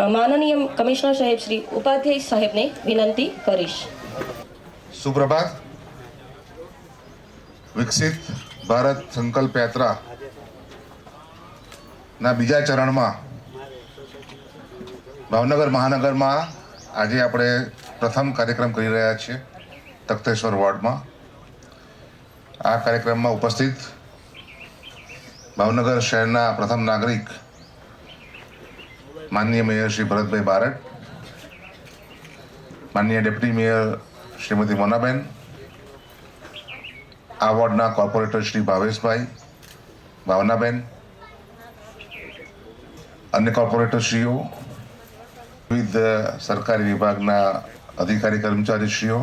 માનનીય કમિશનર સાહેબ શ્રી ઉપાધ્યાય સાહેબને વિનંતી કરીશ. સુપ્રભાત. વિકસિત ભારત સંકલ્પ યાત્રા ના બીજા ચરણમાં ભાવનગર મહાનગરમાં આજે આપણે પ્રથમ કાર્યક્રમ કરી રહ્યા છીએ તખતેશ્વર વોર્ડમાં. આ કાર્યક્રમમાં ઉપસ્થિત ભાવનગર શહેરના પ્રથમ નાગરિક માનનીય મેયર શ્રી ભરતભાઈ બારડ, માનનીય ડેપ્યુટી મેયર શ્રીમતી મોનાબેન, આ વોર્ડના કોર્પોરેટર શ્રી ભાવેશભાઈ, ભાવનાબેન, અન્ય કોર્પોરેટરશ્રીઓ, વિવિધ સરકારી વિભાગના અધિકારી કર્મચારીશ્રીઓ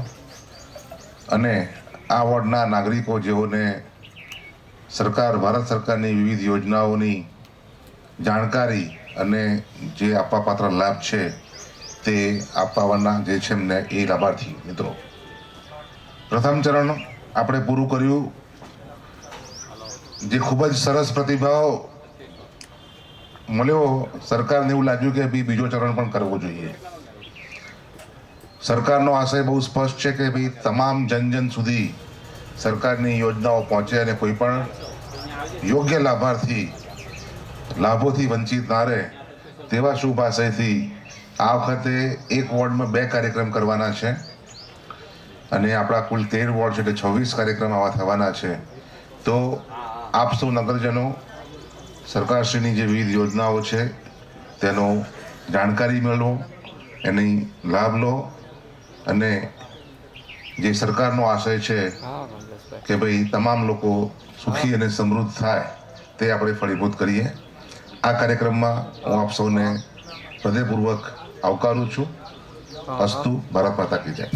અને આ વોર્ડના નાગરિકો જેઓને ભારત સરકારની વિવિધ યોજનાઓની જાણકારી અને જે આપવાપાત્ર લાભ છે તે આપવાના જે છે એમને એ લાભાર્થી મિત્રો. પ્રથમ ચરણ આપણે પૂરું કર્યું, જે ખૂબ જ સરસ પ્રતિભાવ મળ્યો. સરકારને એવું લાગ્યું કે ભાઈ બીજો ચરણ પણ કરવો જોઈએ. સરકારનો આશય બહુ સ્પષ્ટ છે કે ભાઈ તમામ જન સુધી સરકારની યોજનાઓ પહોંચે અને કોઈ પણ યોગ્ય લાભાર્થી લાભોથી વંચિત ના રહે તેવા શુભ આશયથી આ વખતે એક વોર્ડમાં 2 કાર્યક્રમ કરવાના છે અને આપણા કુલ 13 વોર્ડ છે એટલે 26 કાર્યક્રમ આવા થવાના છે. તો આપ સૌ નગરજનો સરકારશ્રીની જે વિવિધ યોજનાઓ છે તેનો જાણકારી મેળવો, એની લાભ લો અને જે સરકારનો આશય છે કે ભાઈ તમામ લોકો સુખી અને સમૃદ્ધ થાય તે આપણે ફળીભૂત કરીએ. આ કાર્યક્રમમાં હું આપ સૌને હૃદયપૂર્વક આવકારું છું. અસ્તુ. ભારત માતા કી જય.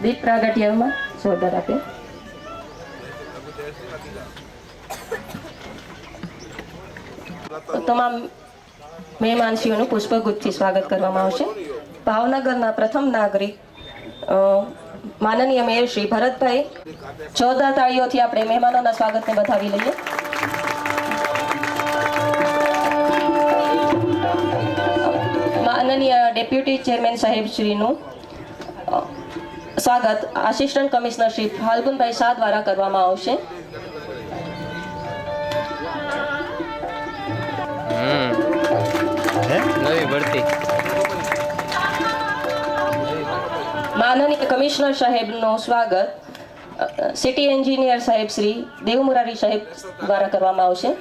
દીપ પ્રાગટ્યમાં જોરદાર આપે. તમામ મહેમાનશ્રીઓનું પુષ્પગુચ્છથી સ્વાગત કરવામાં આવશે. ભાવનગરના પ્રથમ નાગરિક માનનીય મેયર શ્રી ભરતભાઈ, જોરદાર તાળીઓથી આપણે મહેમાનોના સ્વાગતને વધાવી લઈએ. માનનીય ડેપ્યુટી ચેરમેન સાહેબ શ્રીનું સ્વાગત આસિસ્ટન્ટ કમિશનર શ્રી ફાલ્ગુનભાઈ શાહ દ્વારા કરવામાં આવશે. માનનીય કમિશનર સાહેબનું સ્વાગત સિટી એન્જિનિયર સાહેબ શ્રી દેવમુરારી સાહેબ દ્વારા કરવામાં આવશે.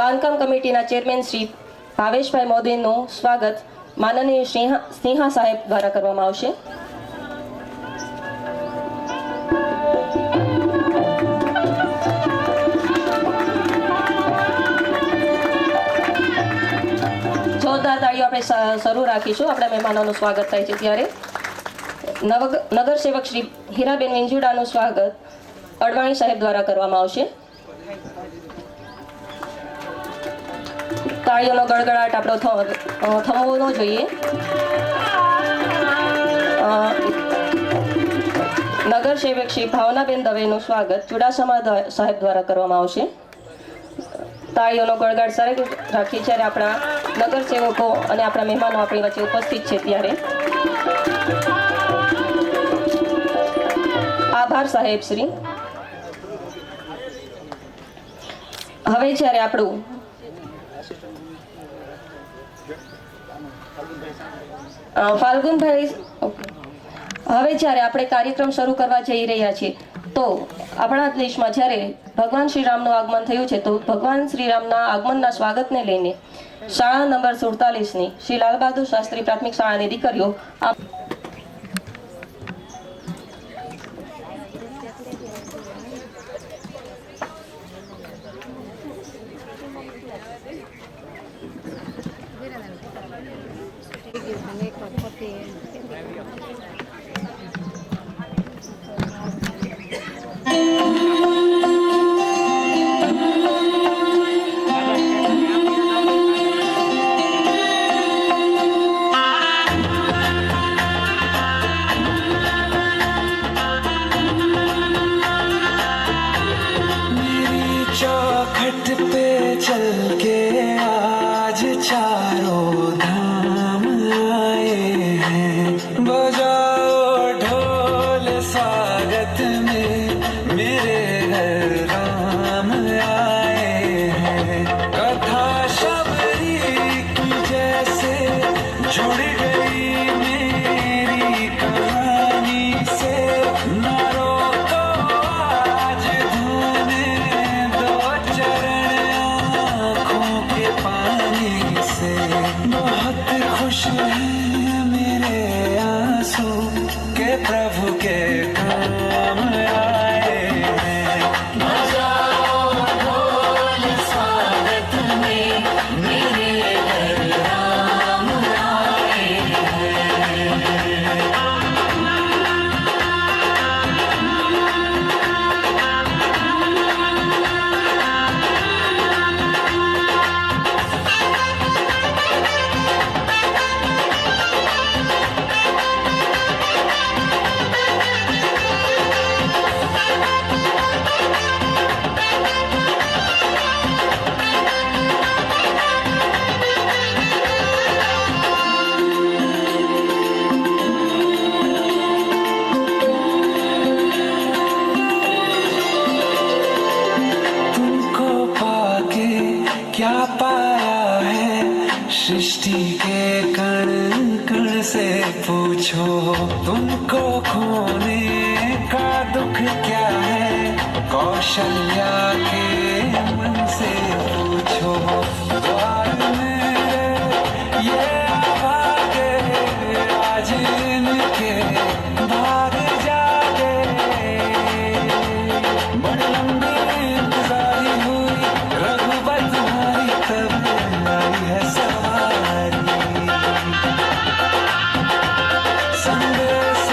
બાંધકામ કમિટીના ચેરમેન શ્રી ભાવેશભાઈ મોદીનું સ્વાગત માનનીય સિંહા સાહેબ દ્વારા કરવામાં આવશે. જોરદાર તાળીઓ આપણે શરૂ રાખીશું. આપણા મહેમાનોનું સ્વાગત થાય છે ત્યારે નગર સેવક શ્રી હીરાબેન વિંજુડાનું સ્વાગત અડવાણી સાહેબ દ્વારા કરવામાં આવશે. તાળીઓનો ગડગડાટ આપણો થમવો ન જોઈએ. નગર સેવક શ્રી ભાવનાબેન દવેનું સ્વાગત ચુડાસમા સાહેબ દ્વારા કરવામાં આવશે. તાળીઓનો ગડગડાટ સારી રાખી જ્યારે આપણા નગર સેવકો અને આપણા મહેમાનો આપણી વચ્ચે ઉપસ્થિત છે ત્યારે આભાર સાહેબ શ્રી. હવે જ્યારે આપણું ફાલ્ગુનભાઈ, ઓકે. હવે જ્યારે આપણે કાર્યક્રમ શરૂ કરવા જઈ રહ્યા છીએ તો આપણા દેશમાં જ્યારે ભગવાન શ્રીરામનું આગમન થયું છે તો ભગવાન શ્રીરામના આગમનના સ્વાગતને લઈને શાળા નંબર 47ની શ્રી લાલ બહાદુર શાસ્ત્રી પ્રાથમિક શાળાની દીકરીઓ चौखट पे चल के आज चारों धाम आए हैं, बजाओ ढोल स्वागत में मेरे घर राम आए हैं। कथा शबरी की जैसे जुड़ गई मेरी कहानी से, न रोको आज धोने दो चरण आँखों के पानी से। बहुत खुश हैं मेरे आंसू के प्रभु के काम आए हैं। बजाओ ढोल स्वागत में मेरे घर राम आए हैं। तुमको पाके क्या पाया है, सृष्टि के कण कण से पूछो। तुमको खोने का दुख क्या है, कौशल्या के मन से पूछो। द्वार मेरे ये भागे आज इनके भाग जागे। बड़ी लंबी इंतजारी हुई रघुबर तुम्हारी, तब आई है सवारी। संदेश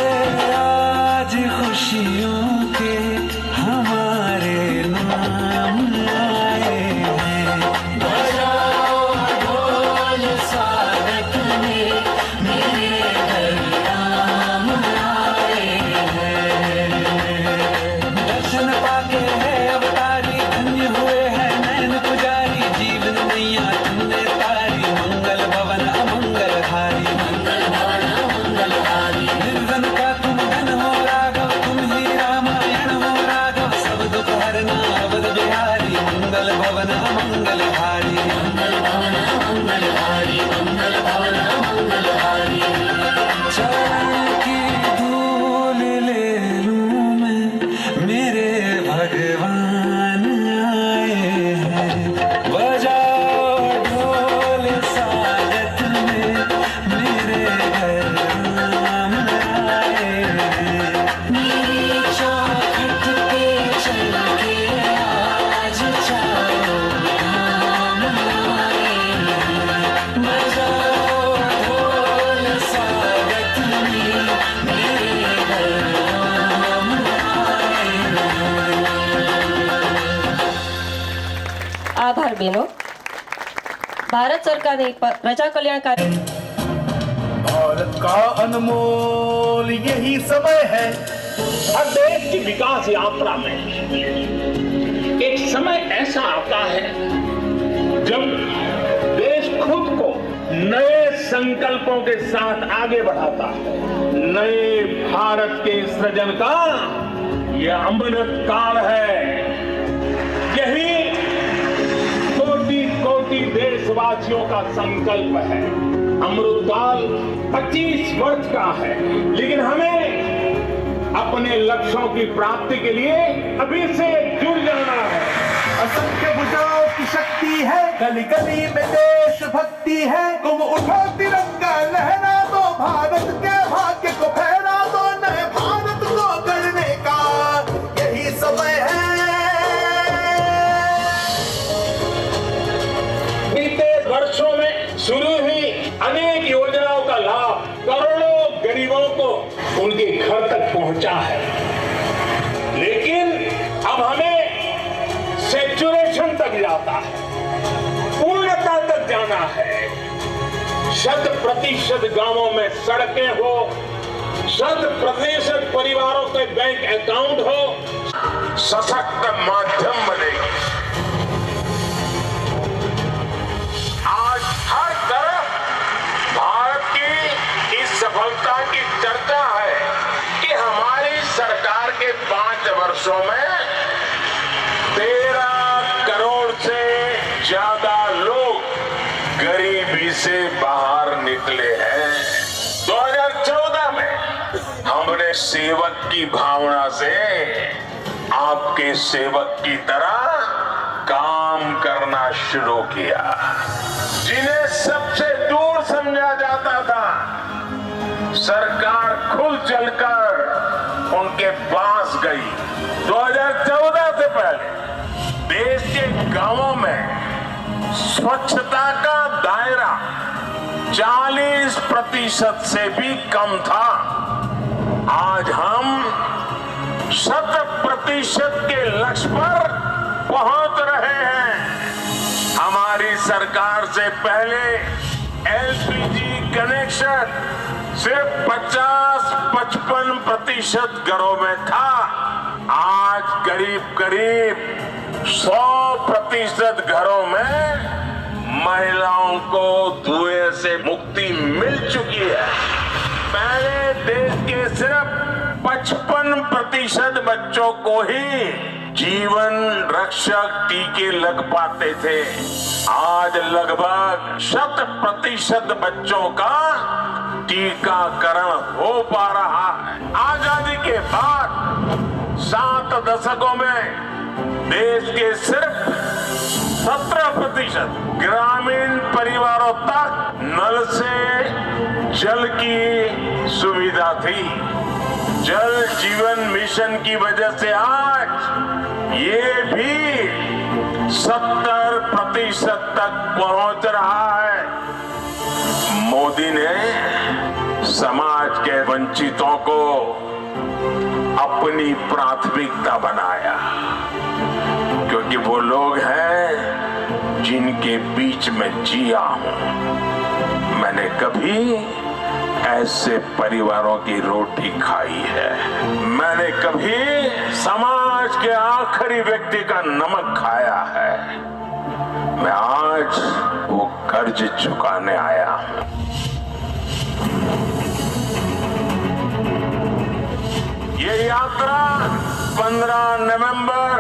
आज खुशियों के हमारे नाम आए हैं। बजाओ ढोल स्वागत में मेरे घर राम आए हैं। दर्शन पाके है अवतारी, धन्य हुए हैं नैन पुजारी। जीवन नैया तुमने तारी, मंगल भवन अमंगल हारी। निर्धन का तुम धन हो राघव, तुम ही रामायण हो राघव। सब दुख हरना अवध बिहारी, मंगल भवन अमंगल हारी। चरण की धूल ले लूं मैं, मेरे भगवान आए हैं। बजाओ ढोल स्वागत में मेरे घर राम आए हैं। मेरी चौखट पे चल के आज चारों धाम आए हैं। बजाओ ढोल स्वागत में मेरे घर राम आए हैं। આભાર બહેનો. ભારત સરકારની પ્રજા કલ્યાણકારી भारत का अनमोल यही समय है। हर देश की विकास यात्रा में एक समय ऐसा आता है जब देश खुद को नए संकल्पों के साथ आगे बढ़ाता है। नए भारत के सृजन का यह अमृत काल है। यही कोटि कोटि देशवासी देशवासियों का संकल्प है। अमृतकाल 25 वर्ष का है, लेकिन हमें अपने लक्ष्यों की प्राप्ति के लिए अभी से जुड़ जाना है। असंख्य भुजाओं की शक्ति है, गली गली में देश भक्ति है। तुम उठो तिरंगा लहरा दो, भारत के भाग्य को फहरा दो, नए भारत को गढ़ने का यही समय है। बीते वर्षों में शुरू हुई अनेक योजनाओं का लाभ करोड़ों गरीबों को उनके घर तक पहुंचा है, लेकिन अब हमें सेचुरेशन तक जाता है, पूर्णता तक जाना है। 100% गांवों में सड़कें हो, 100% परिवारों के बैंक अकाउंट हो, सशक्त माध्यम बनेगी। आज हर तरफ भारत की इस सफलता की चर्चा है कि हमारी सरकार के 5 वर्षों में 13 करोड़ से ज्यादा लोग गरीबी से बाहर निकले हैं। 2014 में हमने सेवक की भावना से आपके सेवक की तरह काम करना शुरू किया। जिन्हें सबसे दूर समझा जाता था, सरकार खुल चलकर उनके पास गई। 2014 से पहले देश के गांवों में स्वच्छता का दायरा 40% से भी कम था। आज हम 100% के लक्ष्य पर पहुंच रहे हैं। हमारी सरकार से पहले एलपीजी कनेक्शन सिर्फ 50-55% घरों में था। आज करीब 100% घरों में महिलाओं को धुएं से मुक्ति मिल चुकी है। पहले देश के सिर्फ 55% बच्चों को ही जीवन रक्षक टीके लग पाते थे। आज लगभग 100% बच्चों का टीकाकरण हो पा रहा है। आजादी के बाद 7 दशकों में देश के सिर्फ 17% ग्रामीण परिवारों तक नल से जल की सुविधा थी। जल जीवन मिशन की वजह से आज ये भी 70% तक पहुंच रहा है। मोदी ने समाज के वंचितों को अपनी प्राथमिकता बनाया, क्योंकि वो लोग हैं जिनके बीच में जिया हूं। मैंने कभी ऐसे परिवारों की रोटी खाई है। मैंने कभी समाज के आखिरी व्यक्ति का नमक खाया है। मैं आज वो कर्ज चुकाने आया हूं। ये यात्रा 15 नवंबर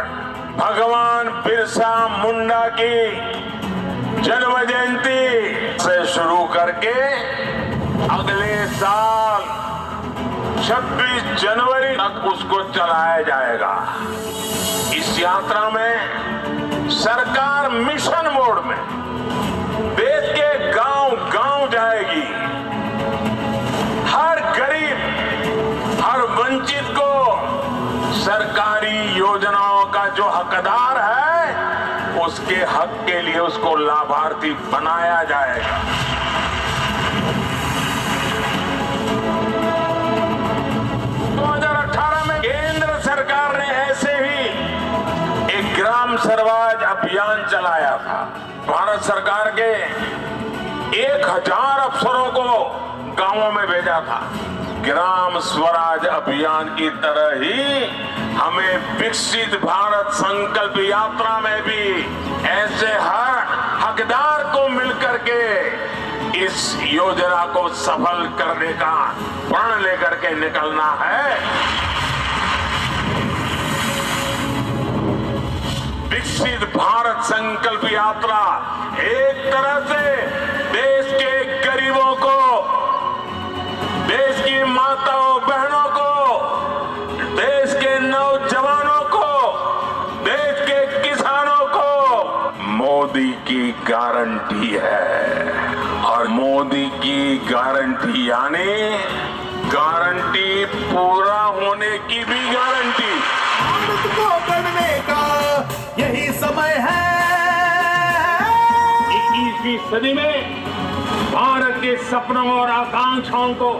भगवान बिरसा मुंडा की जन्म जयंती से शुरू करके अगले साल 26 जनवरी तक उसको चलाया जाएगा। इस यात्रा में सरकार मिशन मोड में देश के गांव-गांव जाएगी। हर गरीब, हर वंचित को सरकारी योजनाओं का जो हकदार है, उसके हक के लिए उसको लाभार्थी बनाया जाएगा। 2018 में केंद्र सरकार ने ऐसे ही एक ग्राम स्वराज अभियान चलाया था। भारत सरकार के 1000 अफसरों को गांवों में भेजा था। ग्राम स्वराज अभियान की तरह ही हमें विकसित भारत संकल्प यात्रा में भी ऐसे हर हकदार को मिलकर के इस योजना को सफल करने का प्रण लेकर के निकलना है। विकसित भारत संकल्प यात्रा एक तरह से देश के गरीबों को, देश की माताओं बहनों को, देश के नौजवानों को, देश के किसानों को मोदी की गारंटी है। और मोदी की गारंटी यानी गारंटी पूरा होने की भी गारंटी। भारत को गढ़ने का यही समय है। 21वीं सदी में भारत के सपनों और आकांक्षाओं को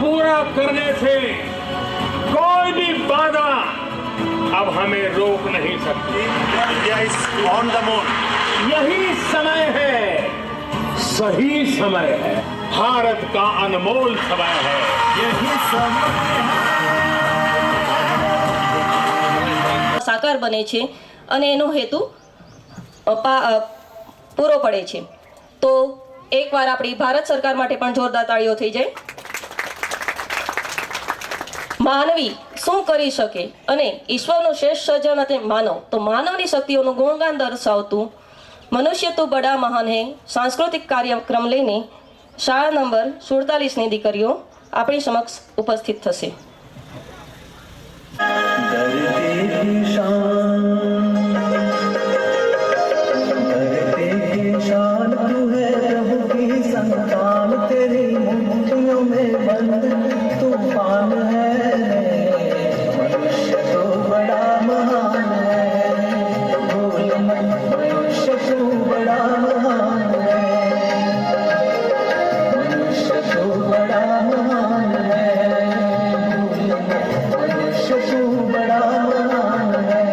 पूरा करने से कोई भी बाधा अब हमें रोक नहीं सकती। India is on the moon. यही समय है, सही समय है, भारत का अनमोल समय है। यही समय સાકાર બને છે અને એનો હેતુ પૂરો પડે છે. તો એકવાર આપણી ભારત સરકાર માટે પણ જોરદાર તાળીઓ થઈ જાય. માનવી શું કરી શકે અને ઈશ્વરનું શ્રેષ્ઠ સર્જન અને માનવ, તો માનવની શક્તિઓનું ગુણગાન દર્શાવતું મનુષ્ય તો બડા મહાન હે સાંસ્કૃતિક કાર્યક્રમ લઈને શાળા નંબર 47ની દીકરીઓ આપણી સમક્ષ ઉપસ્થિત થશે. शान तू है प्रभु की संतान, तेरी मुट्ठियों में बंद तूफान है। मनुष्य तो बड़ा महान है, भूल मत मनुष्य तो बड़ा महान है। मनुष्य तो बड़ा महान है, भूल मत मनुष्य तो बड़ा महान है।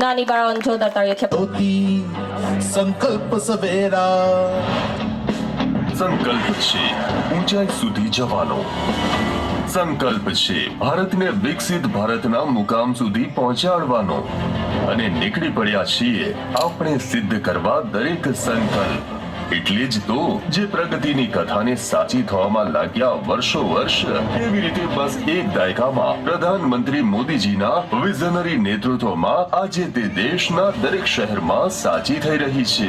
નાની બાળાઓને જોરદાર તાળીઓથી होती संकल्प सवेरा સંકલ્પ છે ઊંચાઈ સુધી જવાનો, સંકલ્પ છે ભારતને વિકસિત ભારતના મુકામ સુધી પહોંચાડવાનો, અને નીકળી પડ્યા છીએ આપણે સિદ્ધ કરવા દરેક સંકલ્પ. એટલે જ તો જે પ્રગતિની કથાને સાચી થવામાં લાગ્યા વર્ષો વર્ષ, એવી રીતે બસ એક દાયકામાં પ્રધાનમંત્રી મોદીજીના વિઝનરી નેતૃત્વમાં આજે તે દેશના દરેક શહેરમાં સાચી થઈ રહી છે.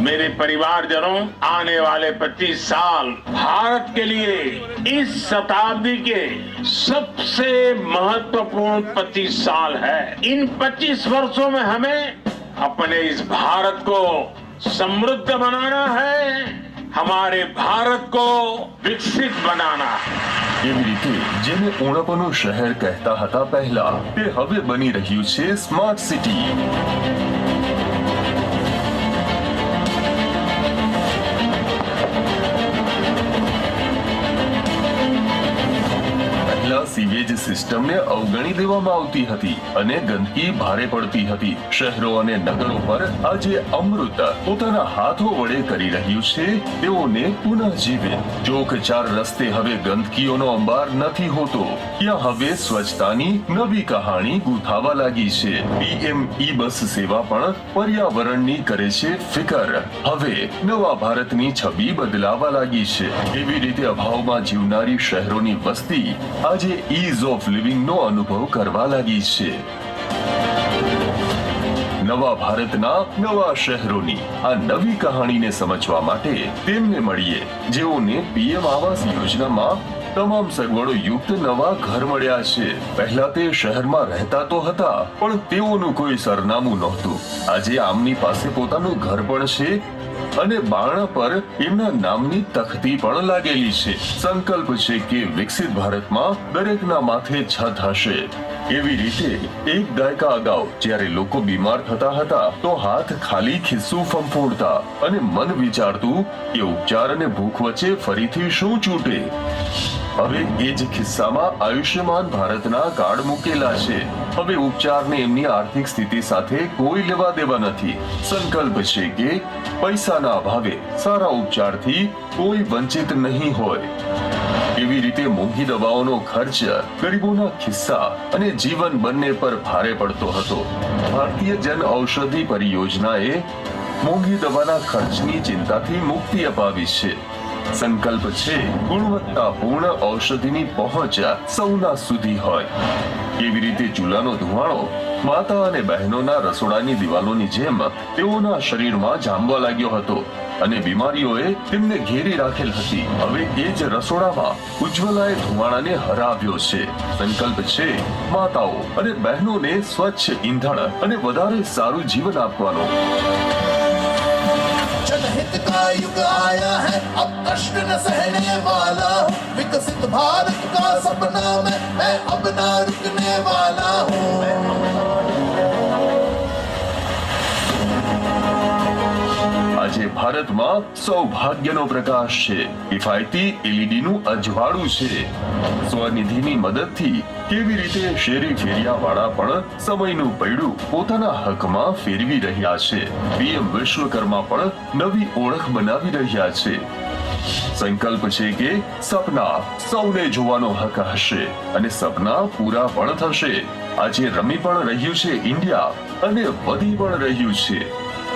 मेरे परिवारजनों, आने वाले 25 साल भारत के लिए इस शताब्दी के सबसे महत्वपूर्ण 25 साल है. इन 25 वर्षों में हमें अपने इस भारत को समृद्ध बनाना है, हमारे भारत को विकसित बनाना है. એવી રીતે જેને ઉણપનું શહેર કહેતા હતા પહેલા, તે હવે બની રહ્યું છે સ્માર્ટ સિટી. પહેલા સીવેજ સિસ્ટમને અવગણી દેવામાં આવતી હતી અને ગંદકી ભારે પડતી હતી. શહેરો અને નગરો પર આજે અમૃત પોતાના હાથો વડે કરી રહ્યું છે તેઓને પુનઃજીવિત. ચોક ચાર રસ્તે હવે ગંદકીઓનો અંબાર નથી હોતો. ત્યાં હવે સ્વચ્છતાની નવી કહાણી ગૂંથાવા લાગી છે. પીએમ ઈ બસ સેવા પણ પર્યાવરણની કરે છે ફિકર. હવે નવા ભારતની છબી બદલાવા લાગી છે. એવી રીતે અભાવમાં જીવનારી શહેરોની વસ્તી આજે ઈઝ ઓફ લિવિંગ નો અનુભવ કરવા લાગી છે. નવા ભારતના નવા શહેરોની આ નવી કહાણીને સમજવા માટે તેમને મળીએ જેઓને પીએમ આવાસ યોજનામાં તમામ સગવડો યુક્ત નવા ઘર મળ્યા છે. પહેલા તે શહેરમાં રહેતા તો હતા, પણ તેઓનું કોઈ સરનામું નહોતું. આજે આમની પાસે પોતાનું ઘર પણ છે અને બારણા પર એમના નામની તખતી પણ લાગેલી છે. સંકલ્પ છે કે વિકસિત ભારતમાં દરેકના માથે છત હશે. એવી રીતે એક દાયકા અગાઉ જ્યારે લોકો બીમાર થતા હતા તો હાથ ખાલી ખિસ્સું ફંફોડતા અને મન વિચારતું કે ઉપચાર અને ભૂખ વચ્ચે ફરીથી શું છૂટે. હવે એ જ ખિસ્સામાં આયુષ્યમાન ભારતના કાર્ડ મૂકેલા છે. હવે ઉપચારને એમની આર્થિક સ્થિતિ સાથે કોઈ લેવા દેવા નથી. સંકલ્પ છે કે પૈસાના અભાવે સારા ઉપચારથી કોઈ વંચિત નહીં હોય. એવી રીતે મોંઘી દવાઓનો ખર્ચ ગરીબોના ખિસ્સા અને જીવન બંને પર ભારે પડતો હતો. ભારતીય જન ઔષધિ પરિયોજનાએ મોંઘી દવાના ખર્ચની ચિંતાથી મુક્તિ અપાવી છે. સંકલ્પ છે ગુણવત્તાપૂર્ણ ઔષધિની પહોંચ સૌના સુધી હોય. એવી રીતે ચૂલાનો ધુમાડો માતા અને બહેનોના રસોડાની દિવાલોની જેમ તેઓના શરીરમાં જામવા લાગ્યો હતો અને બીમારીઓએ તેમને ઘેરી રાખેલ હતી. હવે એ જ રસોડામાં ઉજ્જવલાએ ધુમાડાને હરાવ્યો છે. સંકલ્પ છે માતાઓ અને બહેનોને સ્વચ્છ ઈંધણ અને વધારે સારું જીવન આપવાનો. जनहित का युग आया है, अब कष्ट न सहने वाला हूँ. विकसित भारत का सपना मैं अब ना रुकने वाला हूँ. આજે ભારતમાં સૌભાગ્યનો પ્રકાશ છે. કિફાયતી એલઈડી નું અજવાળું છે. સ્વનિધિની મદદથી કેવી રીતે શેરી ફેરિયા વાળા પણ સમયનું પૈડું પોતાના હકમાં ફેરવી રહ્યા છે. પીએમ વિશ્વકર્મા પણ નવી ઓળખ બનાવી રહ્યા છે. સંકલ્પ છે કે સપના સૌને જોવાનો હક હશે અને સપના પૂરા પણ થશે. આજે રમી પણ રહ્યું છે ઇન્ડિયા અને વધી પણ રહ્યું છે.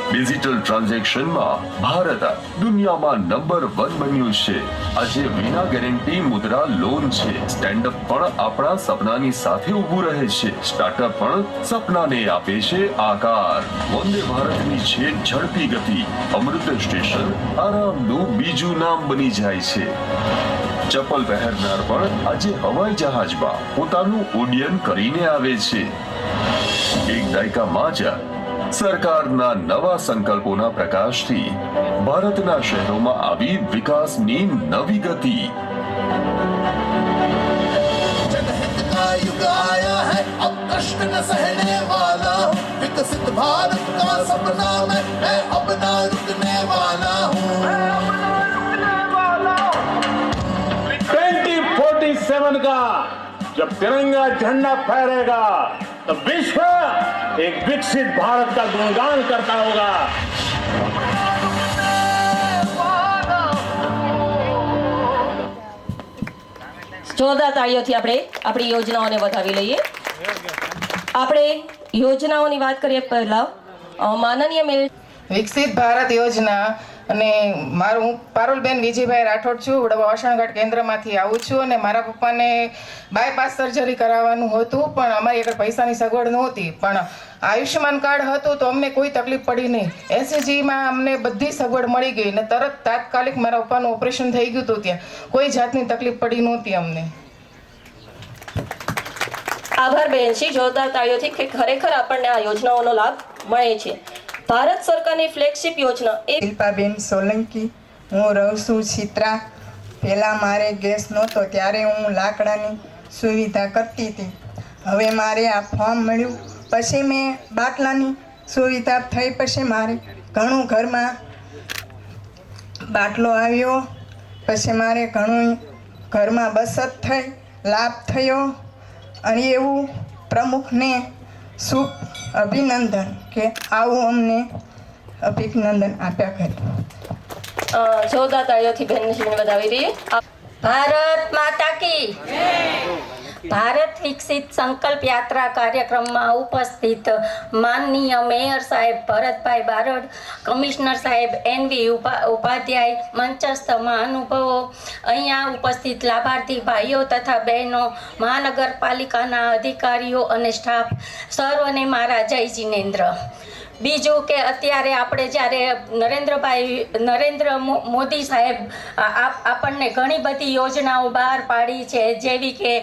ડિજિટલ ટ્રાન્ઝેક્શનમાં ભારત દુનિયામાં નંબર 1 બન્યું છે. આજે વિના ગેરંટી મુદ્રા લોન છે. સ્ટેન્ડઅપ પણ આપણા સપનાની સાથે ઊભું રહે છે. સ્ટાર્ટઅપ પણ સપનાને આપે છે આકાર. વંદે ભારતની છે ઝડપી ગતિ. અમૃત સ્ટેશન આરામનું બીજું નામ બની જાય છે. ચપ્પલ પહેરનાર પણ આજે હવાઈ જહાજમાં પોતાનું ઉડ્ડયન કરીને આવે છે. એક દાયકામાં જ સરકારના નવા સંકલ્પોના પ્રકાશથી ભારતના શહેરોમાં આવી વિકાસની નવી ગતિ. जनहित का युग आया है, अब कष्ट न सहने वाला हूँ. विकसित भारत का सपना मैं अब ना रुकने वाला हूँ. 2047 का जब तिरंगा झंडा फहरेगा तो विश्व एक विकसित भारत का गुणगान करता होगा। જોરદાર તાળીઓથી આપણે આપણી યોજનાઓને વધાવી લઈએ. આપણે યોજનાઓની વાત કરીએ પહેલા માનનીય મેયર વિકસિત ભારત યોજના અને હું પારુલબેન વિજયભાઈ રાઠોડ છું. વડવા વાસણઘાટ કેન્દ્રમાંથી આવું છું અને મારા પપ્પાને બાયપાસ સર્જરી કરાવવાનું હતું, પણ અમારી આગળ પૈસાની સગવડ નહોતી. પણ આયુષ્યમાન કાર્ડ હતું તો અમને કોઈ તકલીફ પડી નહીં. એસસીજીમાં અમને બધી સગવડ મળી ગઈ અને તરત તાત્કાલિક મારા પપ્પાનું ઓપરેશન થઈ ગયું હતું. ત્યાં કોઈ જાતની તકલીફ પડી નહોતી અમને. આભાર બેનજી. જોરદાર તાળીઓથી કે ખરેખર આપણને આ યોજનાઓનો લાભ મળે છે. ભારત સરકારની ફ્લેગશિપ યોજના એ શિલ્પાબેન સોલંકી. હું રહું છું ચિત્રા. પહેલાં મારે ગેસ નહોતો ત્યારે હું લાકડાની સુવિધા કરતી હતી. હવે મારે આ ફોર્મ મળ્યું પછી મેં બાટલાની સુવિધા થઈ. પછી મારે ઘણું ઘરમાં બાટલો આવ્યો. પછી મારે ઘણું ઘરમાં બચત થઈ, લાભ થયો. અને એવું પ્રમુખને શુભ અભિનંદન કે આવું અમને અભિનંદન આપ્યા કરે. જોરદાર તાળીઓથી બહેનશ્રીને વધાવી દઈએ. ભારત માતા કી ભારત વિકસિત સંકલ્પ યાત્રા કાર્યક્રમમાં ઉપસ્થિત માનનીય મેયર સાહેબ ભરતભાઈ બારડ, કમિશનર સાહેબ NV ઉપાધ્યાય, મંચસ્થ મહાનુભાવો, અહીંયા ઉપસ્થિત લાભાર્થી ભાઈઓ તથા બહેનો, મહાનગરપાલિકાના અધિકારીઓ અને સ્ટાફ, સર્વને મારા જય જિનેન્દ્ર. બીજું કે અત્યારે આપણે જ્યારે નરેન્દ્ર મોદી સાહેબ આપણને ઘણી બધી યોજનાઓ બહાર પાડી છે, જેવી કે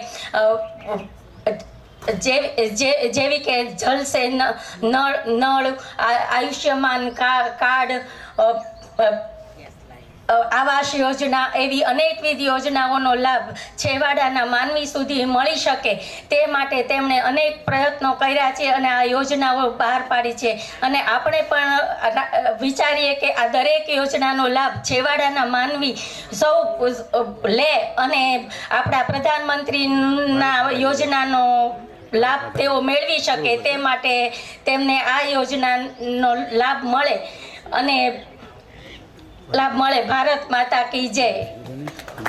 જલ સે નળ, આયુષ્યમાન કાર્ડ, આવાસ યોજના, એવી અનેકવિધ યોજનાઓનો લાભ છેવાડાના માનવી સુધી મળી શકે તે માટે તેમણે અનેક પ્રયત્નો કર્યા છે અને આ યોજનાઓ બહાર પાડી છે. અને આપણે પણ વિચારીએ કે આ દરેક યોજનાનો લાભ છેવાડાના માનવી સૌ લે અને આપણા પ્રધાનમંત્રીના યોજનાનો લાભ તેઓ મેળવી શકે તે માટે તેમને આ યોજનાનો લાભ મળે. ભારત માતા કી જય.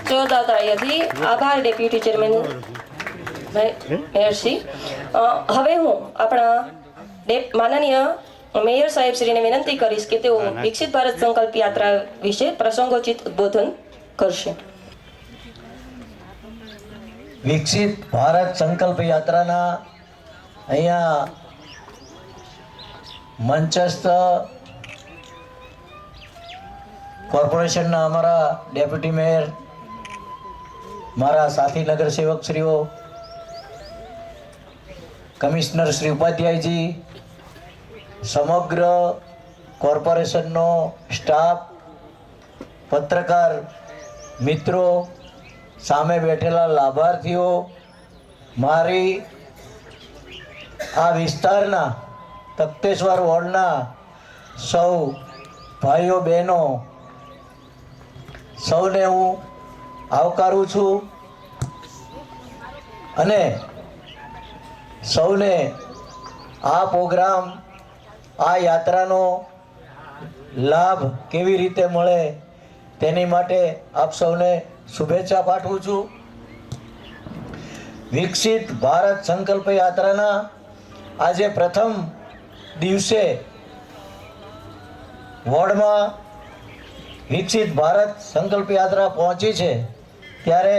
જોરદાર તાળીઓથી આભાર ડેપ્યુટી ચેરમેન મેયરશ્રી. હવે હું આપણા માનનીય મેયર સાહેબશ્રીને વિનંતી કરીશ કે તેઓ વિકસિત ભારત સંકલ્પ યાત્રા વિશે પ્રસંગોચિત ઉદ્બોધન કરશે. વિકસિત ભારત સંકલ્પ યાત્રાના અહીંયા મંચસ્થ કોર્પોરેશનના અમારા ડેપ્યુટી મેયર, મારા સાથી નગરસેવકશ્રીઓ, કમિશનર શ્રી ઉપાધ્યાયજી, સમગ્ર કોર્પોરેશનનો સ્ટાફ, પત્રકાર મિત્રો, સામે બેઠેલા લાભાર્થીઓ, મારી આ વિસ્તારના તખ્તેશ્વર વોર્ડના સૌ ભાઈઓ બહેનો, સૌને હું આવકારું છું અને સૌને આ પ્રોગ્રામ, આ યાત્રાનો લાભ કેવી રીતે મળે તેની માટે આપ સૌને શુભેચ્છા પાઠવું છું. વિકસિત ભારત સંકલ્પ યાત્રાના આજે પ્રથમ દિવસે વોર્ડમાં વિકસિત ભારત સંકલ્પ યાત્રા પહોંચી છે ત્યારે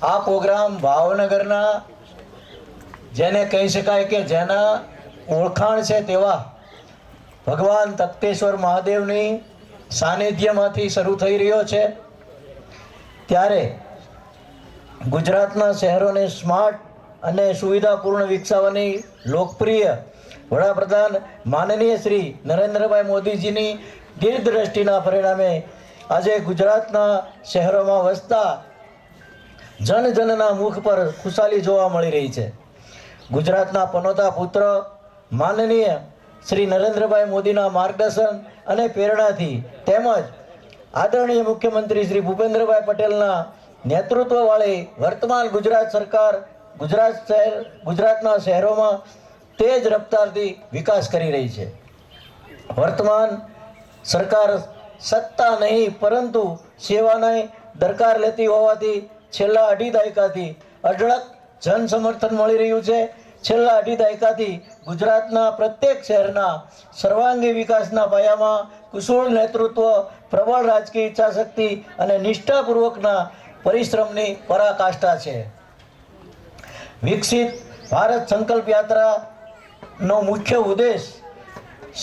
આ પ્રોગ્રામ ભાવનગરના જેને કહી શકાય કે જેના ઓળખાણ છે તેવા ભગવાન તખ્તેશ્વર મહાદેવની સાનિધ્યમાંથી શરૂ થઈ રહ્યો છે. ત્યારે ગુજરાતના શહેરોને સ્માર્ટ અને સુવિધાપૂર્ણ વિકસાવવાની લોકપ્રિય વડાપ્રધાન માનનીય શ્રી નરેન્દ્રભાઈ મોદીજીની દીર્ઘદ્રષ્ટિના પરિણામે આજે ગુજરાતના શહેરોમાં વસતા જનજનના મુખ પર ખુશાલી જોવા મળી રહી છે. ગુજરાતના પનોતા પુત્ર માનનીય શ્રી નરેન્દ્રભાઈ મોદીના માર્ગદર્શન અને પ્રેરણાથી તેમજ આદરણીય મુખ્યમંત્રી શ્રી ભૂપેન્દ્રભાઈ પટેલના નેતૃત્વવાળી વર્તમાન ગુજરાત સરકાર ગુજરાતના શહેરોમાં તેજ રફતારથી વિકાસ કરી રહી છે. વર્તમાન સરકાર સત્તા નહીં પરંતુ સેવાને દરકાર લેતી હોવાથી છેલ્લા અઢી દાયકાથી અઢળક જન સમર્થન મળી રહ્યું છે. છેલ્લા અઢી દાયકાથી ગુજરાતના પ્રત્યેક શહેરના સર્વાંગી વિકાસના પાયામાં કુશળ નેતૃત્વ, પ્રબળ રાજકીય ઈચ્છાશક્તિ અને નિષ્ઠાપૂર્વકના પરિશ્રમની પરાકાષ્ઠા છે. વિકસિત ભારત સંકલ્પ યાત્રાનો મુખ્ય ઉદ્દેશ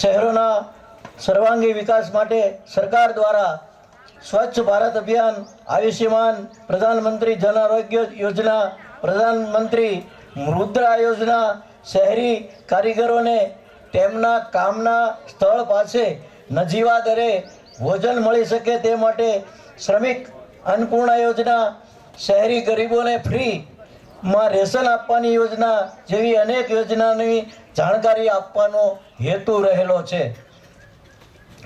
શહેરોના સર્વાંગી વિકાસ માટે સરકાર દ્વારા સ્વચ્છ ભારત અભિયાન, આયુષ્યમાન, પ્રધાનમંત્રી જન આરોગ્ય યોજના, પ્રધાનમંત્રી મુદ્રા યોજના, શહેરી કારીગરોને તેમના કામના સ્થળ પાસે નજીવા દરે ભોજન મળી શકે તે માટે શ્રમિક અન્નપૂર્ણા યોજના, શહેરી ગરીબોને ફ્રીમાં રેશન આપવાની યોજના જેવી અનેક યોજનાની જાણકારી આપવાનો હેતુ રહેલો છે.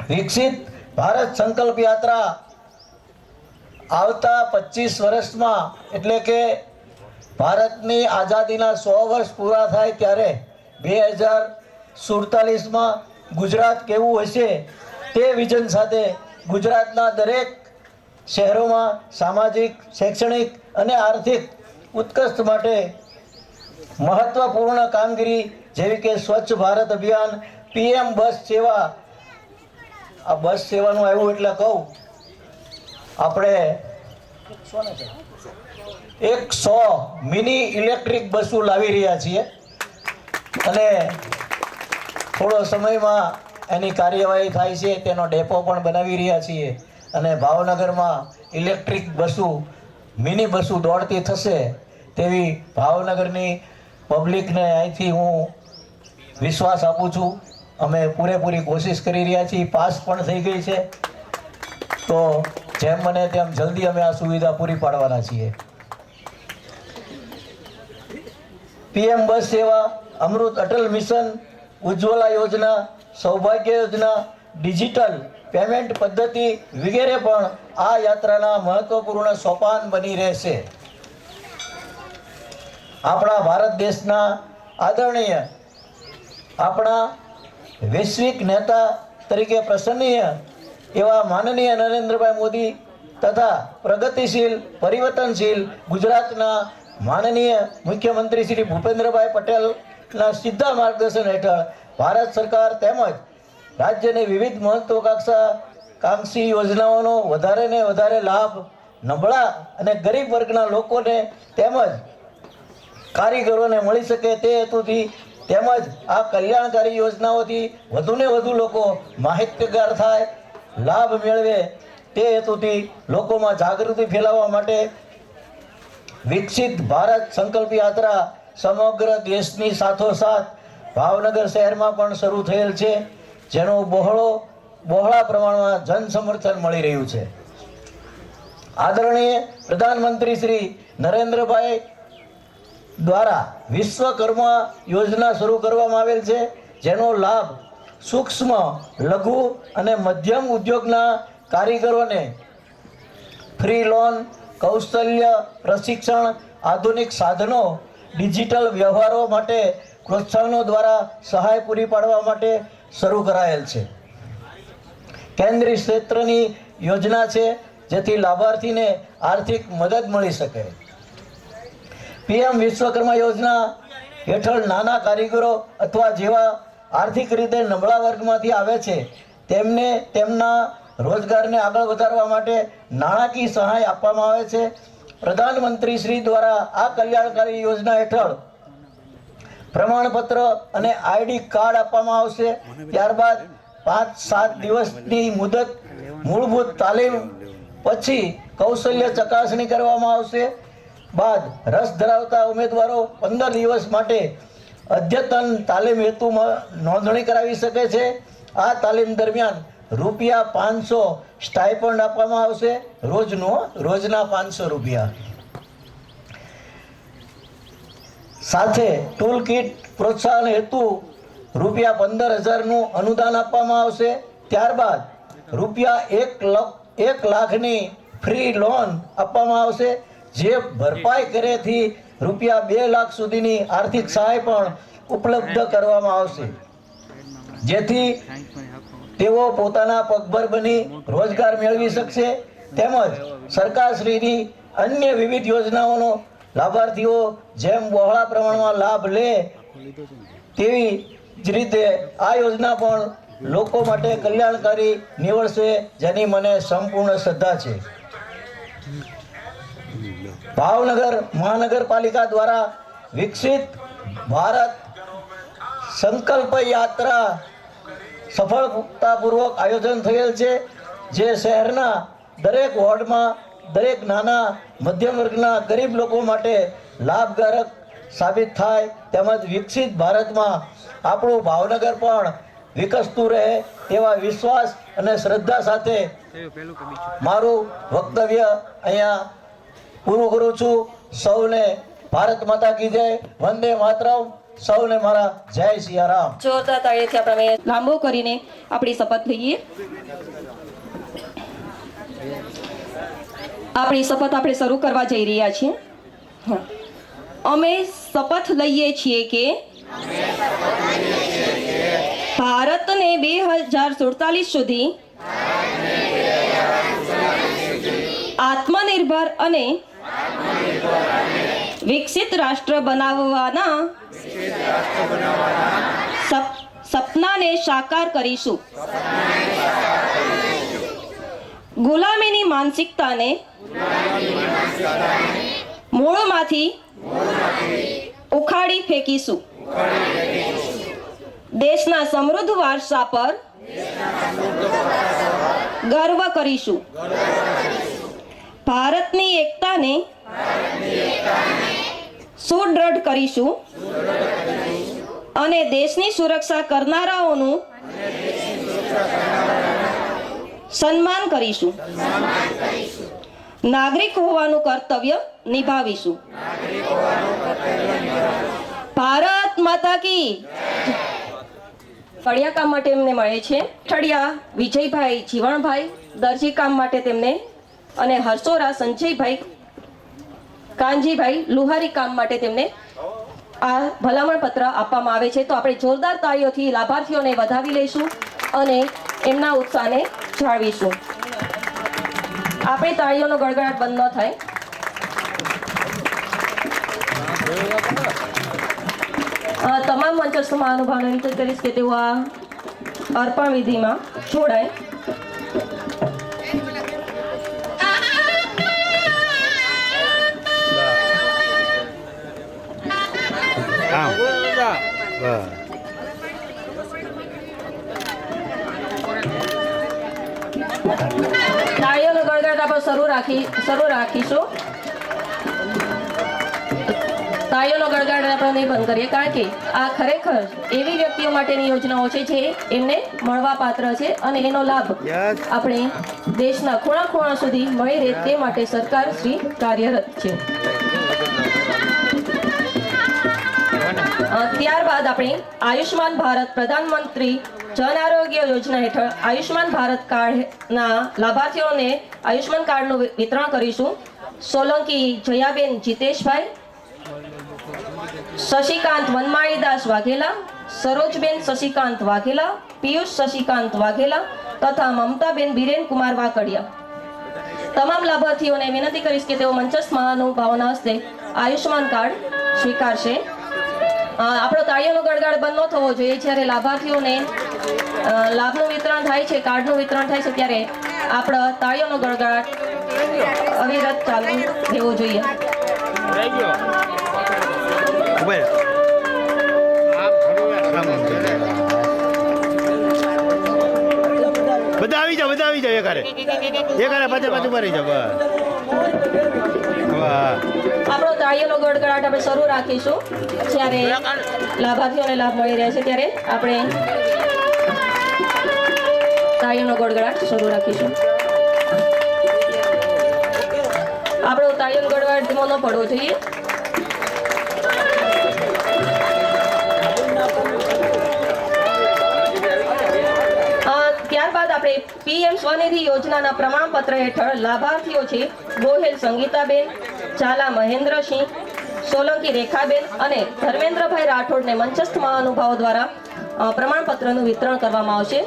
વિકસિત ભારત સંકલ્પ યાત્રા આવતા 25 વર્ષમાં એટલે કે ભારતની આઝાદીના 100 વર્ષ પૂરા થાય ત્યારે 2047માં ગુજરાત કેવું હશે તે વિઝન સાથે ગુજરાતના દરેક શહેરોમાં સામાજિક, શૈક્ષણિક અને આર્થિક ઉત્કર્ષ માટે મહત્વપૂર્ણ કામગીરી જેવી કે સ્વચ્છ ભારત અભિયાન, PM બસ સેવા. આ બસ સેવાનું આવ્યું એટલે કહું, આપણે 100 મિની ઇલેક્ટ્રિક બસો લાવી રહ્યા છીએ અને થોડો સમયમાં એની કાર્યવાહી થાય છે. તેનો ડેપો પણ બનાવી રહ્યા છીએ અને ભાવનગરમાં ઇલેક્ટ્રિક બસો, મિની બસો દોડતી થશે તેવી ભાવનગરની પબ્લિકને અહીંથી હું વિશ્વાસ આપું છું. અમે પૂરેપૂરી કોશિશ કરી રહ્યા છીએ. પાસ પણ થઈ ગઈ છે, તો જેમ બને તેમ જલ્દી અમે આ સુવિધા પૂરી પાડવાના છીએ. PM બસ સેવા, અમૃત અટલ મિશન, ઉજ્જવલા યોજના, સૌભાગ્ય યોજના, ડિજિટલ પેમેન્ટ પદ્ધતિ વગેરે પણ આ યાત્રાના મહત્વપૂર્ણ સોપાન બની રહેશે. આપણા ભારત દેશના આદરણીય, આપણા વૈશ્વિક નેતા તરીકે પ્રશંસનીય એવા માનનીય નરેન્દ્રભાઈ મોદી તથા પ્રગતિશીલ, પરિવર્તનશીલ ગુજરાતના માનનીય મુખ્યમંત્રી શ્રી ભૂપેન્દ્રભાઈ પટેલના સીધા માર્ગદર્શન હેઠળ ભારત સરકાર તેમજ રાજ્યની વિવિધ મહત્વાકાંક્ષી યોજનાઓનો વધારે ને વધારે લાભ નબળા અને ગરીબ વર્ગના લોકોને તેમજ કારીગરોને મળી શકે તે હેતુથી તેમજ આ કલ્યાણકારી યોજનાઓથી વધુને વધુ લોકો માહિતગાર થાય, લાભ મેળવે તે હેતુથી લોકોમાં જાગૃતિ ફેલાવવા માટે વિકસિત ભારત સંકલ્પ યાત્રા સમગ્ર દેશની સાથોસાથ ભાવનગર શહેરમાં પણ શરૂ થયેલ છે, જેનું બહોળા પ્રમાણમાં જન સમર્થન મળી રહ્યું છે. આદરણીય પ્રધાનમંત્રી શ્રી નરેન્દ્રભાઈ દ્વારા વિશ્વકર્મા યોજના શરૂ કરવામાં આવેલ છે, જેનો લાભ સૂક્ષ્મ, લઘુ અને મધ્યમ ઉદ્યોગના કારીગરોને ફ્રી લોન, કૌશલ્ય પ્રશિક્ષણ, આધુનિક સાધનો, ડિજિટલ વ્યવહારો માટે પ્રોત્સાહનો દ્વારા સહાય પૂરી પાડવા માટે શરૂ કરાયેલ છે. કેન્દ્રીય ક્ષેત્રની યોજના છે જેથી લાભાર્થીને આર્થિક મદદ મળી શકે. PM વિશ્વકર્મા યોજના હેઠળ નાના કારીગરો અથવા જેવા આર્થિક રીતે નબળા વર્ગમાંથી આવે છે તેમને તેમના રોજગારને આગળ વધારવા માટે નાણાકીય સહાય આપવામાં આવે છે. પ્રધાનમંત્રી શ્રી દ્વારા આ કલ્યાણકારી યોજના હેઠળ પ્રમાણપત્ર અને ID કાર્ડ આપવામાં આવશે. ત્યારબાદ 5-7 દિવસની મુદત મૂળભૂત તાલીમ પછી કૌશલ્ય ચકાસણી કરવામાં આવશે. બાદ રસ ધરાવતા ઉમેદવારો 15 દિવસ માટે અદ્યતન તાલીમ હેતુમાં નોંધણી કરાવી શકે છે. આ તાલીમ દરમિયાન ₹500 સ્ટાઇપન્ડ આપવામાં આવશે, રોજના 500 રૂપિયા. સાથે ટૂલ કિટ પ્રોત્સાહન હેતુ ₹15,000નું અનુદાન આપવામાં આવશે. ત્યારબાદ ₹1 લાખની ફ્રી લોન આપવામાં આવશે, જે ભરપાઈ કરેથી રૂપિયા 2 લાખ સુધીની આર્થિક સહાય પણ ઉપલબ્ધ કરવામાં આવશે, જેથી તેઓ પોતાના પગભર બની રોજગાર મેળવી શકશે. તેમજ સરકારશ્રીની અન્ય વિવિધ યોજનાઓનો લાભાર્થીઓ જેમ બહોળા પ્રમાણમાં લાભ લે તેવી જ રીતે આ યોજના પણ લોકો માટે કલ્યાણકારી નીવડશે, જેની મને સંપૂર્ણ શ્રદ્ધા છે. ભાવનગર મહાનગરપાલિકા દ્વારા વિકસિત ભારત સંકલ્પ યાત્રા સફળતાપૂર્વક આયોજન થયેલ છે, જે શહેરના દરેક વોર્ડમાં દરેક નાના મધ્યમ વર્ગના ગરીબ લોકો માટે લાભકારક સાબિત થાય, તેમજ વિકસિત ભારતમાં આપણું ભાવનગર પણ વિકસતું રહે તેવા વિશ્વાસ અને શ્રદ્ધા સાથે મારું વક્તવ્ય અહીંયા પૂરું કરું છું. સૌને ભારત માતા કી જય, વંદે માતરમ. સૌને મારા જય સિયારામ. જોરદાર તાળીઓથી આપણે લાંબો કરીને આપણી શપથ લઈએ. આપણી શપથ આપણે શરૂ કરવા જઈ રહ્યા છીએ. અમે શપથ લઈએ છીએ કે ભારતને 2047 સુધી આત્મનિર્ભર અને વિકસિત રાષ્ટ્ર બનાવવાના સપનાને સાકાર કરીશું. ગુલામીની માનસિકતાને મૂળમાંથી ઉખાડી ફેંકીશું. દેશના સમૃદ્ધ વારસા પર ગર્વ કરીશું. ભારતની એકતાને સુદૃઢ કરીશું અને દેશની સુરક્ષા કરનારાઓનું સન્માન કરીશું. નાગરિક હોવાનું કર્તવ્ય નિભાવીશું. ભારત માતા કી. ફળિયા કામ માટે એમને મળે છે ઠળિયા વિજયભાઈ જીવણભાઈ, દરજી કામ માટે તેમને, અને હરસોરા સંજયભાઈ કાનજીભાઈ લુહારી કામ માટે તેમને આ ભલામણ પત્ર આપવામાં આવે છે. તો આપણે જોરદાર તાળીઓથી લાભાર્થીઓને વધાવી લઈશું અને એમના ઉત્સાહને જાળવીશું. આપણે તાળીઓનો ગડગડાટ બંધ ન થાય. તમામ મંચસ્થ મહાનુભાવોને વિનંતી કરીશ કે તેઓ આ અર્પણ વિધિમાં જોડાય. તાળીઓનો ગડગડાટ આપણે શરૂ રાખીશું. તાળીઓનો ગડગડાટ આપણે નહીં બંધ કરીએ, કારણ કે આ ખરેખર એવી વ્યક્તિઓ માટેની યોજનાઓ છે જે એમને મળવા પાત્ર છે અને એનો લાભ આપણે દેશના ખૂણા ખૂણા સુધી મળી રહે તે માટે સરકાર શ્રી કાર્યરત છે. ત્યારબાદ આપણે આયુષ્માન ભારત પ્રધાનમંત્રી જન આરોગ્ય યોજના હેઠળ આયુષ્માન ભારત કાર્ડના લાભાર્થીઓને આયુષ્માન કાર્ડનું વિતરણ કરીશું. સોલંકી જયાબેન જીતેશભાઈ, શશિકાંત વનમાળીદાસ વાઘેલા, સરોજબેન શશિકાંત વાઘેલા, પિયુષ શશિકાંત વાઘેલા તથા મમતાબેન બિરેન કુમાર વાકડિયા. તમામ લાભાર્થીઓને વિનંતી કરીશ કે તેઓ મંચસ્થ મહાનુભાવોના હસ્તે આયુષ્માન કાર્ડ સ્વીકારશે. આપણો તાળીઓનો ગડગડ બંધ ન થવો જોઈએ. જ્યારે લાભાર્થીઓને લાભનું વિતરણ થાય છે, કાર્ડનું વિતરણ થાય છે, ત્યારે આપણો તાળીઓનો ગડગડાટ અવિરત ચાલુ રહેવો જોઈએ. બધા આવી જાવ એકારે પાછું ભરી જાવ. આપણો તાળીઓનો ગડગડાટ આપણે શરૂ રાખીશું. જ્યારે લાભાર્થીઓને લાભ મળી રહ્યા છે ત્યારે આપણે તાળીઓનો ગડગડાટ શરૂ રાખીશું. આપણો તાળીઓનો ગડગડાટ ધીમો ન પડવો જોઈએ. ત્યારબાદ આપણે PM સ્વનિધિ યોજનાના પ્રમાણપત્ર હેઠળ લાભાર્થીઓ છે ગોહેલ સંગીતાબેન, ઝાલા મહેન્દ્રસિંહ, સોલંકી રેખાબેન અને ધર્મેન્દ્રભાઈ રાઠોડને મંચસ્થ મહાનુભાવો દ્વારા પ્રમાણપત્રનું વિતરણ કરવામાં આવશે.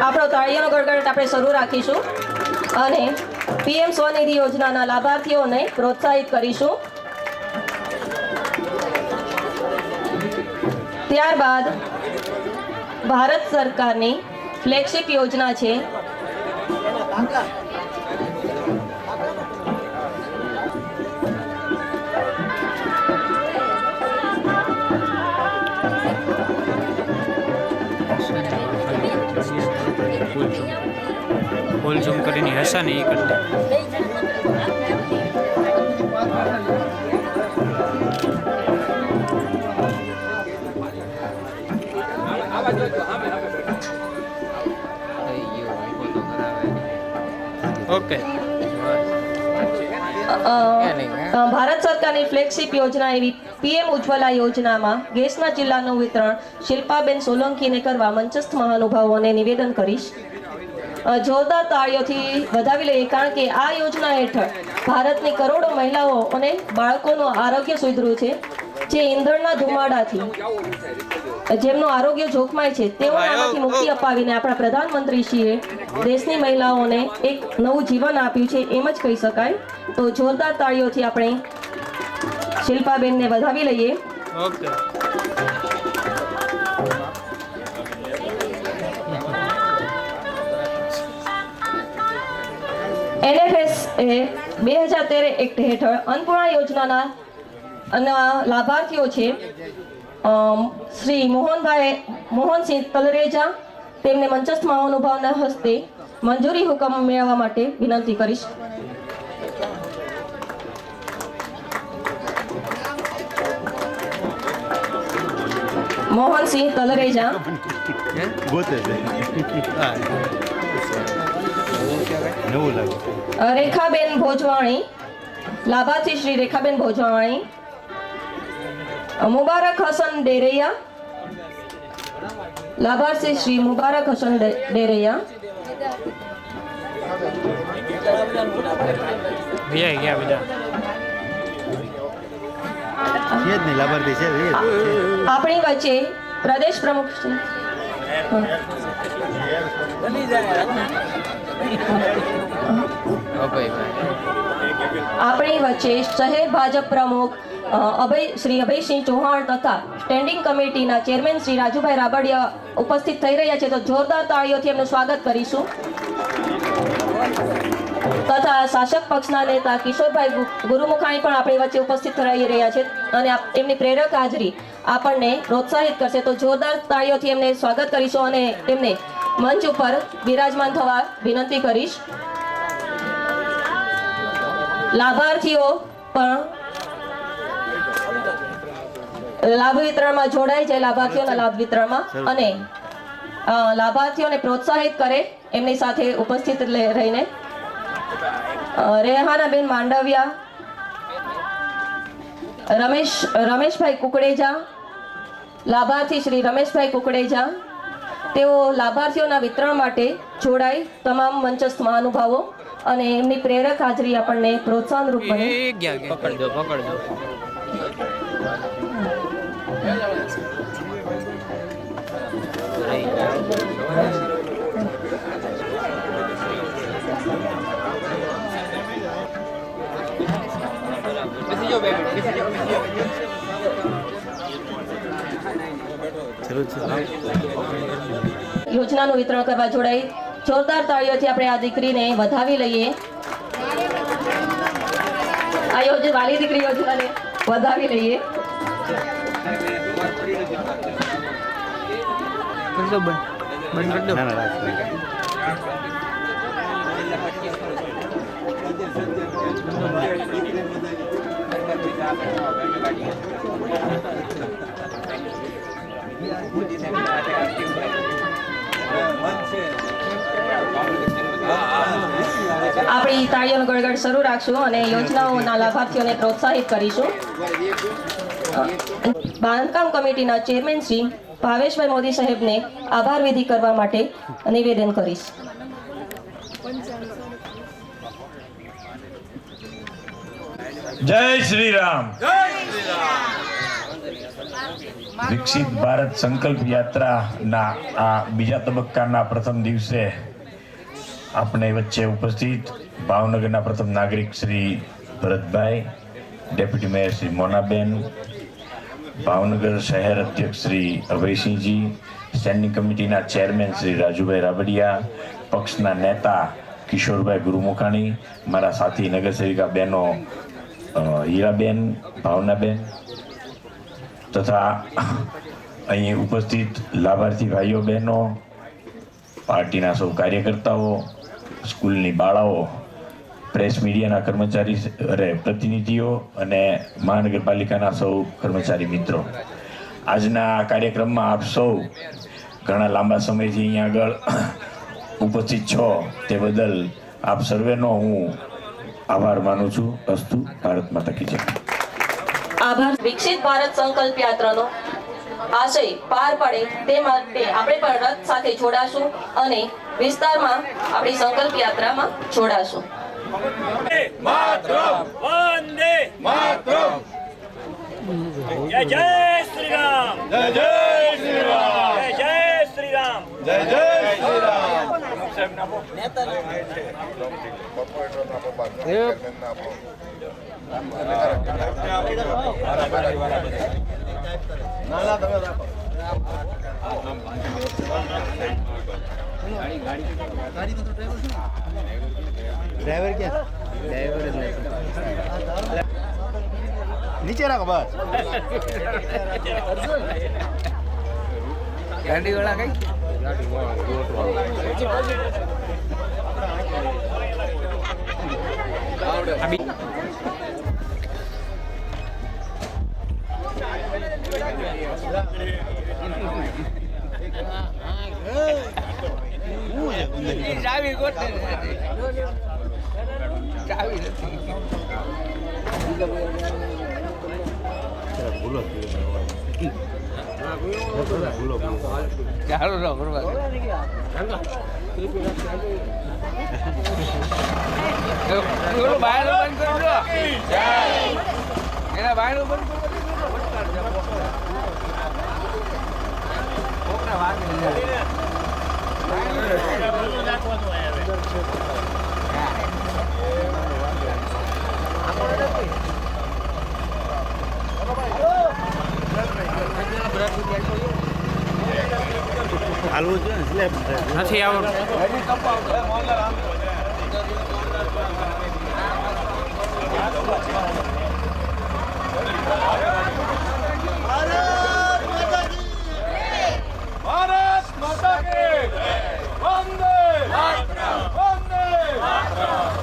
આપણો તાળીઓનો ગડગડાટ આપણે શરૂ રાખીશું અને પીએમ સ્વનિધિ યોજનાના લાભાર્થીઓને પ્રોત્સાહિત કરીશું. ત્યારબાદ ભારત સરકારની ફ્લેગશિપ યોજના છે ફૂલ ઝૂમ કરીને હશે ને એ કરતા ઓકે. ભારત સરકારની ફ્લેગશિપ યોજના એવી પીએમ ઉજ્જવલા યોજનામાં ગેસના ચિલ્લાનું વિતરણ શિલ્પાબેન સોલંકીને કરવા મંચસ્થ મહાનુભાવોને નિવેદન કરીશ. જોરદાર તાળીઓથી વધાવી લઈએ, કારણ કે આ યોજના હેઠળ ભારતની કરોડો મહિલાઓ અને બાળકોનું આરોગ્ય સુધર્યું છે. જે ઈંધણના ધુમાડાથી જેમનું આરોગ્ય જોખમાય છે તેઓને આમાંથી મુક્તિ અપાવીને આપણા પ્રધાનમંત્રીશ્રીએ દેશની મહિલાઓને એક નવું જીવન આપ્યું છે એમ જ કહી શકાય. તો જોરદાર તાળીઓથી આપણે શિલ્પાબેનને વધાવી લઈએ. ઓકે. NFS એ 2013 એક્ટ હેઠળ અન્નપૂર્ણા યોજનાના લાભાર્થીઓ છે શ્રી મોહનસિંહ તલરેજા. તેમને મંચસ્થ મહાનુભાવના હસ્તે મંજૂરી હુકમ મેળવવા માટે વિનંતી કરીશ. મોહનસિંહ તલરેજા. રેખાબેન ભોજવાણી, લાભાર્થી શ્રી રેખાબેન ભોજવાણી. મુબારક હસન ડેરૈયા, લાભાર્થી શ્રી મુબારક હસન ડેરૈયા. ગયા બધા આપણી વચ્ચે પ્રદેશ પ્રમુખ આપણી વચ્ચે શહેર ભાજપ પ્રમુખ શ્રી અભયસિંહ ચૌહાણ તથા સ્ટેન્ડિંગ કમિટીના ચેરમેન શ્રી રાજુભાઈ રાબડિયા ઉપસ્થિત થઈ રહ્યા છે. તો જોરદાર તાળીઓથી એમનું સ્વાગત કરીશું. તથા શાસક પક્ષના નેતા કિશોરભાઈ ગુરુમુખાણી પણ આપણી વચ્ચે ઉપસ્થિત રહી રહ્યા છે અને એમની પ્રેરક હાજરી આપણને પ્રોત્સાહિત કરશે. તો જોરદાર તાળીઓથી એમને સ્વાગત કરીશું અને તેમને મંચ ઉપર બિરાજમાન થવા વિનંતી કરીશ. લાભાર્થીઓ પણ લાભ વિતરણમાં જોડાય છે, લાભાર્થીઓના લાભ વિતરણમાં, અને લાભાર્થીઓને પ્રોત્સાહિત કરે એમની સાથે ઉપસ્થિત રહીને. રેહાનાબેન માંડવિયા, રમેશભાઈ કુકડેજા, લાભાર્થી શ્રી રમેશભાઈ કુકડેજા. તેઓ લાભાર્થીઓના વિતરણ માટે જોડાય તમામ મંચસ્થ મહાનુભાવો અને એમની પ્રેરક હાજરી આપણને પ્રોત્સાહન રૂપ બને. પકડજો. યોજનાનું વિતરણ કરવા જોડાઈ જોરદાર તાળીઓથી આપણે આ દીકરીને વધાવી લઈએ. આ વાલી દીકરી યોજનાને વધાવી લઈએ. આપણી તાળીઓનો ગળગળ શરૂ રાખશું અને યોજનાઓના લાભાર્થીઓને પ્રોત્સાહિત કરીશું. બાંધકામ કમિટીના ચેરમેન શ્રી ભાવેશભાઈ મોદી સાહેબને આભાર વિધિ કરવા માટે નિવેદન કરીશ. જય શ્રી રામ. વિકસિત ભારત સંકલ્પ યાત્રાના આ બીજા તબક્કાના પ્રથમ દિવસે આપણે વચ્ચે ઉપસ્થિત ભાવનગરના પ્રથમ નાગરિક શ્રી ભરતભાઈ, ડેપ્યુટી મેયર શ્રી મોનાબેન, ભાવનગર શહેર અધ્યક્ષ શ્રી અભયસિંહજી, સ્ટેન્ડિંગ કમિટીના ચેરમેન શ્રી રાજુભાઈ રાબડિયા, પક્ષના નેતા કિશોરભાઈ ગુરુમુખાણી, મારા સાથી નગરસેવિકા બહેનો હીરાબેન, ભાવનાબેન તથા અહીં ઉપસ્થિત લાભાર્થી ભાઈઓ બહેનો, પાર્ટીના સૌ કાર્યકર્તાઓ, સ્કૂલની બાળાઓ, પ્રેસ મીડિયાના કર્મચારી પ્રતિનિધિઓ અને મહાનગરપાલિકાના સૌ કર્મચારી મિત્રો, આજના આ કાર્યક્રમમાં આપ સૌ ઘણા લાંબા સમયથી અહીંયા આગળ ઉપસ્થિત છો તે બદલ આપ સર્વેનો હું આભાર માનું છું. અસ્તુ. ભારત માતા કી જય. આભાર. વિકસિત ભારત સંકલ્પ યાત્રાનો આશય પાર પડે તે માટે આપણે પણ રથ સાથે જોડાશું અને વિસ્તારમાં આપણી સંકલ્પ યાત્રામાં જોડાશું. વંદે માતરમ. જય જય શ્રી રામ. જય જય શ્રી રામ. જય જય શ્રી રામ. જય જય શ્રી રામ. ડ્રાઈવર ક્યાં? ડ્રાઈવર જ નથી. નીચે રાખો બસ. ગાડી વાળા કઈ? ચાવી ગોતે ચાવી નથી. ભૂલો ચાલો રહો બરોબર. બાયણું બંધ કરી દો. એના બાયણું બંધ કરી હાલવું છે ને સ્લેબ નથી આવડતું. ભારત માતા કી વંદે માતરમ. વંદે માતરમ.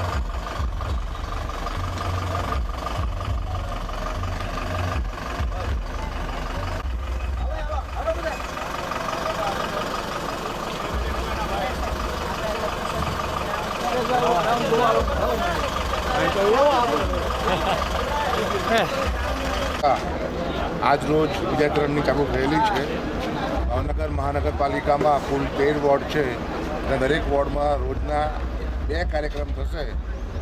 આજ રોજ વિજયતરણની ચાલુ થયેલી છે. ભાવનગર મહાનગરપાલિકામાં કુલ 13 વોર્ડ છે અને દરેક વોર્ડમાં રોજના 2 કાર્યક્રમ થશે.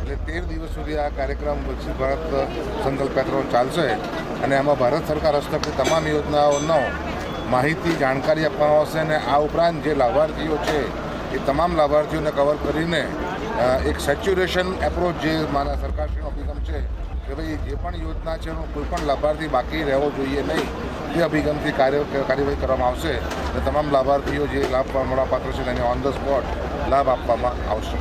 એટલે 13 દિવસ સુધી આ કાર્યક્રમ વિકસિત ભારત સંકલ્પ યાત્રાનો ચાલશે અને આમાં ભારત સરકાર હસ્તકની તમામ યોજનાઓનો માહિતી જાણકારી આપવામાં આવશે અને આ ઉપરાંત જે લાભાર્થીઓ છે એ તમામ લાભાર્થીઓને કવર કરીને એક સેચ્યુરેશન એપ્રોચ જે મારા સરકારશ્રીનો અભિગમ છે કે ભાઈ જે પણ યોજના છે એનો કોઈ પણ લાભાર્થી બાકી રહેવો જોઈએ નહીં, તે અભિગમથી કાર્યવાહી કરવામાં આવશે અને તમામ લાભાર્થીઓ જે લાભ મળવાપાત્ર છે તેને ઓન ધ સ્પોટ લાભ આપવામાં આવશે.